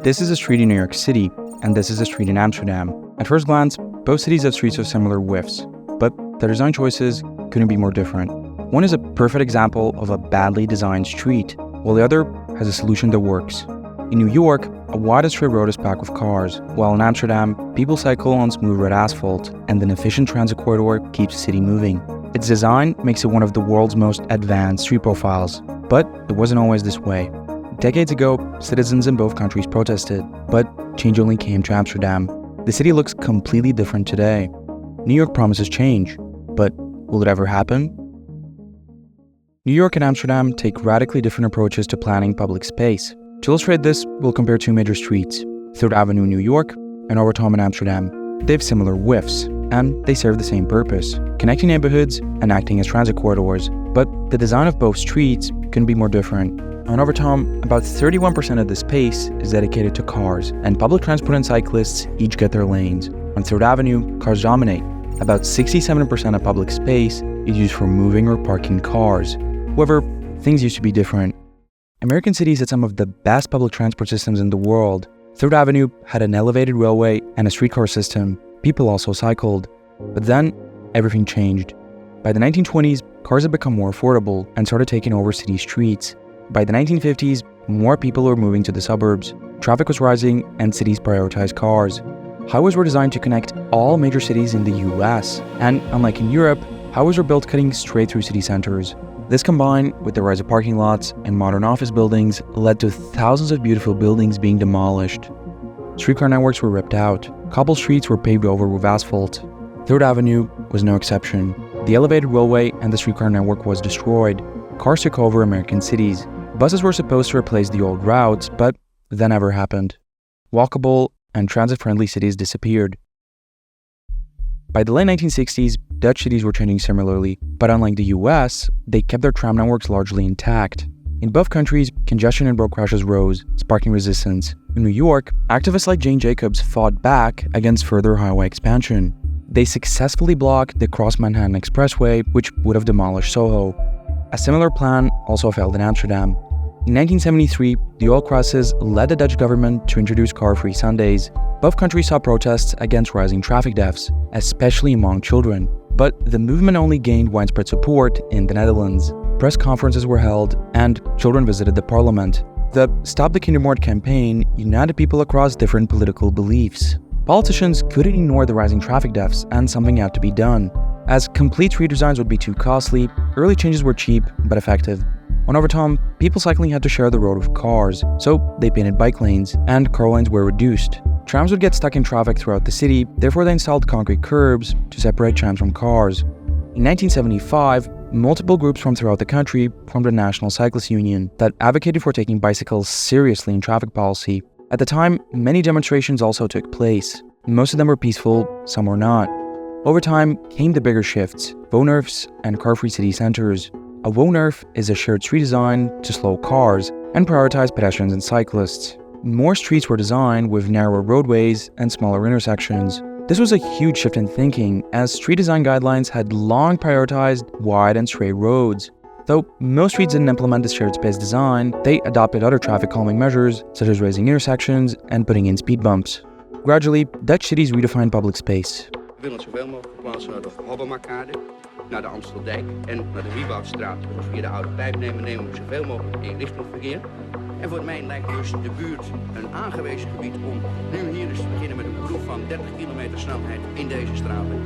This is a street in New York City, and this is a street in Amsterdam. At first glance, both cities have streets of similar widths, but their design choices couldn't be more different. One is a perfect example of a badly designed street, while the other has a solution that works. In New York, a wide and straight road is packed with cars, while in Amsterdam, people cycle on smooth red asphalt, and an efficient transit corridor keeps the city moving. Its design makes it one of the world's most advanced street profiles, but it wasn't always this way. Decades ago, citizens in both countries protested, but change only came to Amsterdam. The city looks completely different today. New York promises change, but will it ever happen? New York and Amsterdam take radically different approaches to planning public space. To illustrate this, we'll compare two major streets, 3rd Avenue in New York and Overtoom in Amsterdam. They have similar widths, and they serve the same purpose, connecting neighborhoods and acting as transit corridors. But the design of both streets couldn't be more different. On Overtoom, about 31% of the space is dedicated to cars, and public transport and cyclists each get their lanes. On 3rd Avenue, cars dominate. About 67% of public space is used for moving or parking cars. However, things used to be different. American cities had some of the best public transport systems in the world. 3rd Avenue had an elevated railway and a streetcar system. People also cycled. But then, everything changed. By the 1920s, cars had become more affordable and started taking over city streets. By the 1950s, more people were moving to the suburbs, traffic was rising, and cities prioritized cars. Highways were designed to connect all major cities in the US, and unlike in Europe, highways were built cutting straight through city centers. This combined with the rise of parking lots and modern office buildings led to thousands of beautiful buildings being demolished. Streetcar networks were ripped out, cobble streets were paved over with asphalt. 3rd Avenue was no exception. The elevated railway and the streetcar network was destroyed. Cars took over American cities. Buses were supposed to replace the old routes, but that never happened. Walkable and transit-friendly cities disappeared. By the late 1960s, Dutch cities were changing similarly, but unlike the US, they kept their tram networks largely intact. In both countries, congestion and road crashes rose, sparking resistance. In New York, activists like Jane Jacobs fought back against further highway expansion. They successfully blocked the Cross-Manhattan Expressway, which would have demolished Soho. A similar plan also failed in Amsterdam. In 1973, the oil crisis led the Dutch government to introduce car-free Sundays. Both countries saw protests against rising traffic deaths, especially among children. But the movement only gained widespread support in the Netherlands. Press conferences were held, and children visited the parliament. The Stop the Kindermoord campaign united people across different political beliefs. Politicians couldn't ignore the rising traffic deaths, and something had to be done. As complete redesigns would be too costly, early changes were cheap but effective. On Overtoom, people cycling had to share the road with cars, so they painted bike lanes, and car lanes were reduced. Trams would get stuck in traffic throughout the city, therefore they installed concrete curbs to separate trams from cars. In 1975, multiple groups from throughout the country formed a National Cyclist Union that advocated for taking bicycles seriously in traffic policy. At the time, many demonstrations also took place. Most of them were peaceful, some were not. Over time came the bigger shifts, woonwerfs and car-free city centers. A woonwerf is a shared street designed to slow cars and prioritize pedestrians and cyclists. More streets were designed with narrower roadways and smaller intersections. This was a huge shift in thinking, as street design guidelines had long prioritized wide and straight roads. Though most streets didn't implement this shared space design, they adopted other traffic calming measures, such as raising intersections and putting in speed bumps. Gradually, Dutch cities redefined public space. We willen het zoveel mogelijk verplaatsen naar de Hobbemarkade, naar de Amsteldijk en naar de Wieboudstraat. Dus als we hier de oude pijp nemen, nemen we zoveel mogelijk in richtingverkeer. En voor mij lijkt dus de buurt een aangewezen gebied om nu hier dus te beginnen met een proef van 30 km snelheid in deze straten.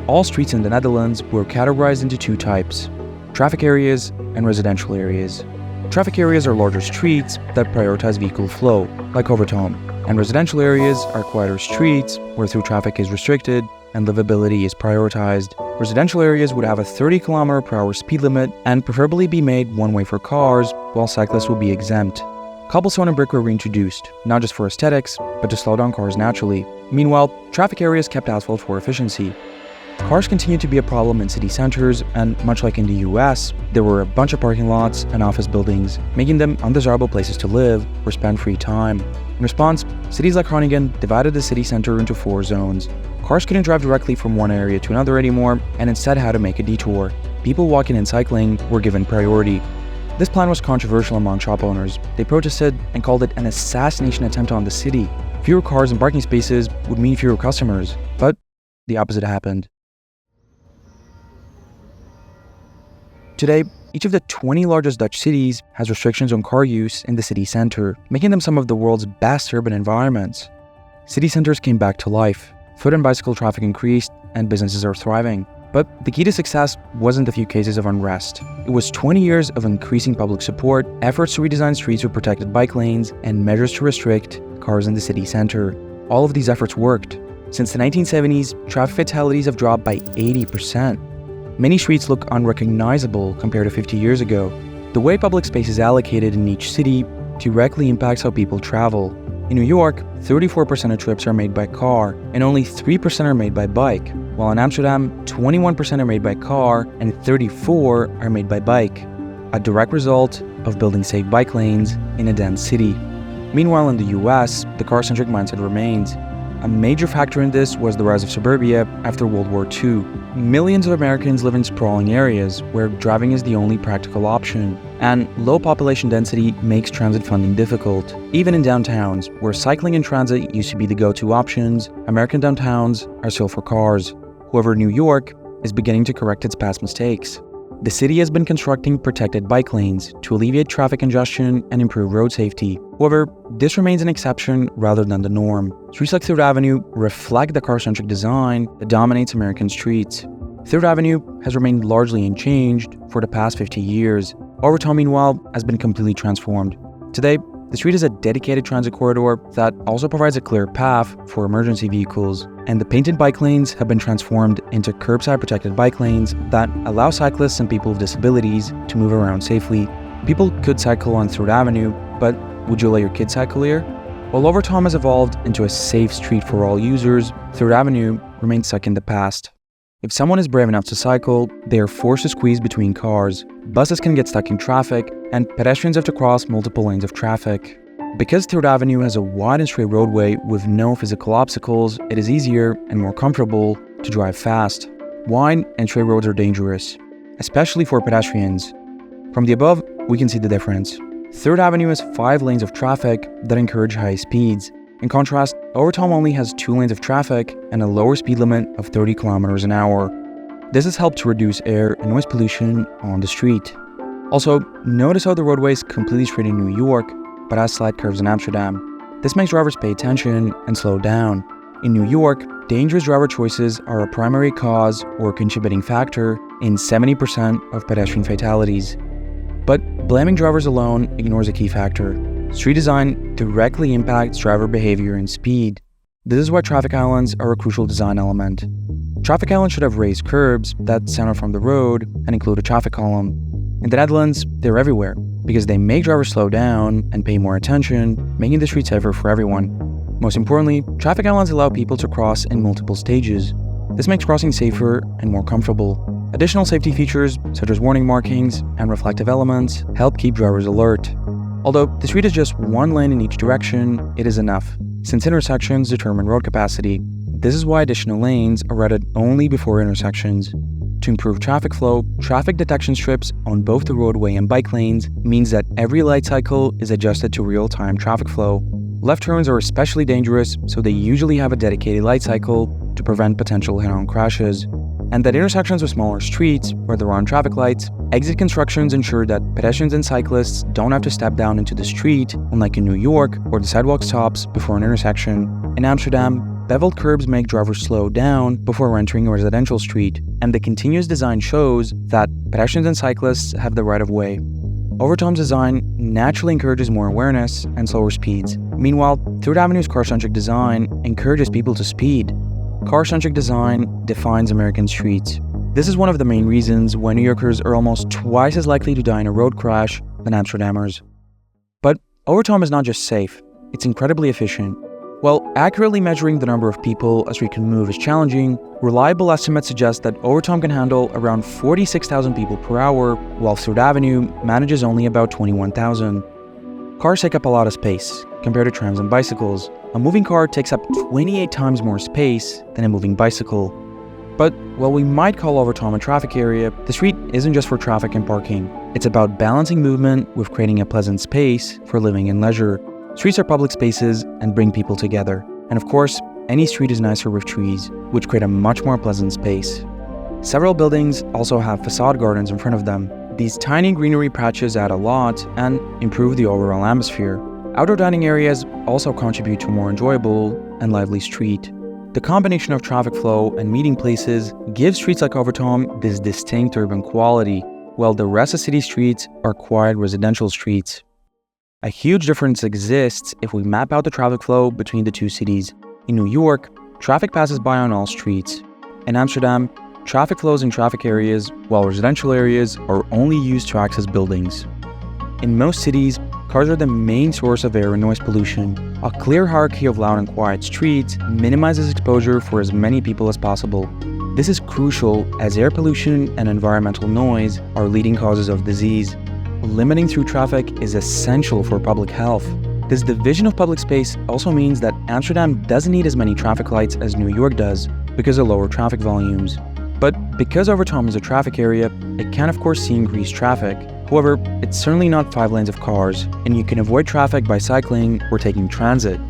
All streets in the Netherlands were categorized into two types: traffic areas and residential areas. Traffic areas are larger streets that prioritize vehicle flow, like Overtoom, and residential areas are quieter streets where through traffic is restricted and livability is prioritized. Residential areas would have a 30 km/h speed limit and preferably be made one way for cars, while cyclists would be exempt. Cobblestone and brick were reintroduced, not just for aesthetics, but to slow down cars naturally. Meanwhile, traffic areas kept asphalt for efficiency. Cars continued to be a problem in city centers, and much like in the US, there were a bunch of parking lots and office buildings, making them undesirable places to live or spend free time. In response, cities like Groningen divided the city center into 4 zones. Cars couldn't drive directly from one area to another anymore, and instead had to make a detour. People walking and cycling were given priority. This plan was controversial among shop owners. They protested and called it an assassination attempt on the city. Fewer cars and parking spaces would mean fewer customers, but the opposite happened. Today, each of the 20 largest Dutch cities has restrictions on car use in the city center, making them some of the world's best urban environments. City centers came back to life, foot and bicycle traffic increased, and businesses are thriving. But the key to success wasn't a few cases of unrest. It was 20 years of increasing public support, efforts to redesign streets with protected bike lanes, and measures to restrict cars in the city center. All of these efforts worked. Since the 1970s, traffic fatalities have dropped by 80%. Many streets look unrecognizable compared to 50 years ago. The way public space is allocated in each city directly impacts how people travel. In New York, 34% of trips are made by car, and only 3% are made by bike, while in Amsterdam, 21% are made by car, and 34% are made by bike, a direct result of building safe bike lanes in a dense city. Meanwhile, in the US, the car-centric mindset remains. A major factor in this was the rise of suburbia after World War II. Millions of Americans live in sprawling areas where driving is the only practical option, and low population density makes transit funding difficult. Even in downtowns, where cycling and transit used to be the go-to options, American downtowns are still for cars. However, New York is beginning to correct its past mistakes. The city has been constructing protected bike lanes to alleviate traffic congestion and improve road safety. However, this remains an exception rather than the norm. Streets like Third Avenue reflect the car-centric design that dominates American streets. Third Avenue has remained largely unchanged for the past 50 years. Overtoom, meanwhile, has been completely transformed. Today, the street is a dedicated transit corridor that also provides a clear path for emergency vehicles, and the painted bike lanes have been transformed into curbside protected bike lanes that allow cyclists and people with disabilities to move around safely. People could cycle on Third Avenue, but would you let your kids cycle here? While Overtoom has evolved into a safe street for all users, Third Avenue remains stuck in the past. If someone is brave enough to cycle, they are forced to squeeze between cars. Buses can get stuck in traffic, and pedestrians have to cross multiple lanes of traffic. Because Third Avenue has a wide and straight roadway with no physical obstacles, it is easier and more comfortable to drive fast. Wide and straight roads are dangerous, especially for pedestrians. From the above, we can see the difference. Third Avenue has 5 lanes of traffic that encourage high speeds. In contrast, Overtoom only has 2 lanes of traffic and a lower speed limit of 30 kilometers an hour. This has helped to reduce air and noise pollution on the street. Also, notice how the roadway is completely straight in New York, but has slight curves in Amsterdam. This makes drivers pay attention and slow down. In New York, dangerous driver choices are a primary cause or contributing factor in 70% of pedestrian fatalities. But blaming drivers alone ignores a key factor. Street design directly impacts driver behavior and speed. This is why traffic islands are a crucial design element. Traffic islands should have raised curbs that center from the road and include a traffic column. In the Netherlands, they're everywhere because they make drivers slow down and pay more attention, making the street safer for everyone. Most importantly, traffic islands allow people to cross in multiple stages. This makes crossing safer and more comfortable. Additional safety features, such as warning markings and reflective elements, help keep drivers alert. Although the street is just one lane in each direction, it is enough, since intersections determine road capacity. This is why additional lanes are added only before intersections. To improve traffic flow, traffic detection strips on both the roadway and bike lanes means that every light cycle is adjusted to real-time traffic flow. Left turns are especially dangerous, so they usually have a dedicated light cycle to prevent potential head-on crashes. And at intersections with smaller streets, where there aren't traffic lights, exit constructions ensure that pedestrians and cyclists don't have to step down into the street, unlike in New York, where the sidewalk stops before an intersection. In Amsterdam, beveled curbs make drivers slow down before entering a residential street, and the continuous design shows that pedestrians and cyclists have the right of way. Overtoom's design naturally encourages more awareness and slower speeds. Meanwhile, Third Avenue's car-centric design encourages people to speed. Car-centric design defines American streets. This is one of the main reasons why New Yorkers are almost twice as likely to die in a road crash than Amsterdammers. But Overtoom is not just safe, it's incredibly efficient. While accurately measuring the number of people a street can move is challenging, reliable estimates suggest that Overtoom can handle around 46,000 people per hour, while Third Avenue manages only about 21,000. Cars take up a lot of space, compared to trams and bicycles. A moving car takes up 28 times more space than a moving bicycle. But while we might call Overtoom a traffic area, the street isn't just for traffic and parking. It's about balancing movement with creating a pleasant space for living and leisure. Streets are public spaces and bring people together. And of course, any street is nicer with trees, which create a much more pleasant space. Several buildings also have facade gardens in front of them. These tiny greenery patches add a lot and improve the overall atmosphere. Outdoor dining areas also contribute to a more enjoyable and lively street. The combination of traffic flow and meeting places gives streets like Overtoom this distinct urban quality, while the rest of city streets are quiet residential streets. A huge difference exists if we map out the traffic flow between the two cities. In New York, traffic passes by on all streets. In Amsterdam, traffic flows in traffic areas, while residential areas are only used to access buildings. In most cities, cars are the main source of air and noise pollution. A clear hierarchy of loud and quiet streets minimizes exposure for as many people as possible. This is crucial as air pollution and environmental noise are leading causes of disease. Limiting through traffic is essential for public health. This division of public space also means that Amsterdam doesn't need as many traffic lights as New York does because of lower traffic volumes. But because Overtoom is a traffic area, it can of course see increased traffic. However, it's certainly not 5 lanes of cars, and you can avoid traffic by cycling or taking transit.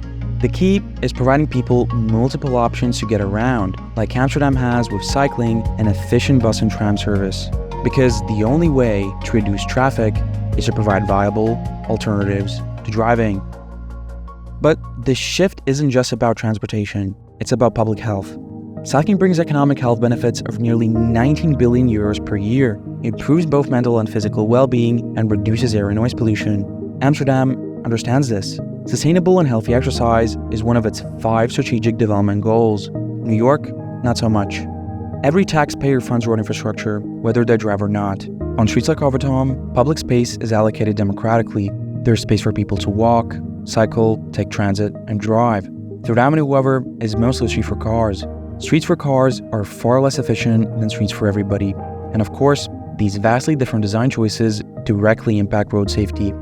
The key is providing people multiple options to get around, like Amsterdam has with cycling and efficient bus and tram service. Because the only way to reduce traffic is to provide viable alternatives to driving. But the shift isn't just about transportation, it's about public health. Cycling brings economic health benefits of nearly 19 billion euros per year, improves both mental and physical well-being, and reduces air and noise pollution. Amsterdam understands this. Sustainable and healthy exercise is one of its 5 strategic development goals. New York, not so much. Every taxpayer funds road infrastructure, whether they drive or not. On streets like Overtoom, public space is allocated democratically. There's space for people to walk, cycle, take transit, and drive. Third Avenue, however, is mostly a street for cars. Streets for cars are far less efficient than streets for everybody. And of course, these vastly different design choices directly impact road safety.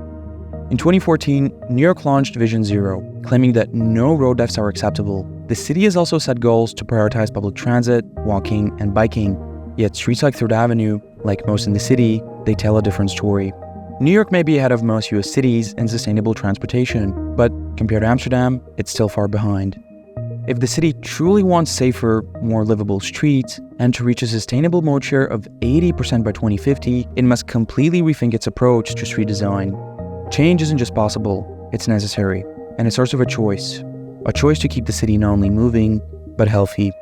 In 2014, New York launched Vision Zero, claiming that no road deaths are acceptable. The city has also set goals to prioritize public transit, walking, and biking. Yet streets like Third Avenue, like most in the city, they tell a different story. New York may be ahead of most US cities in sustainable transportation, but compared to Amsterdam, it's still far behind. If the city truly wants safer, more livable streets, and to reach a sustainable mode share of 80% by 2050, it must completely rethink its approach to street design. Change isn't just possible, it's necessary, and it starts with a choice to keep the city not only moving, but healthy.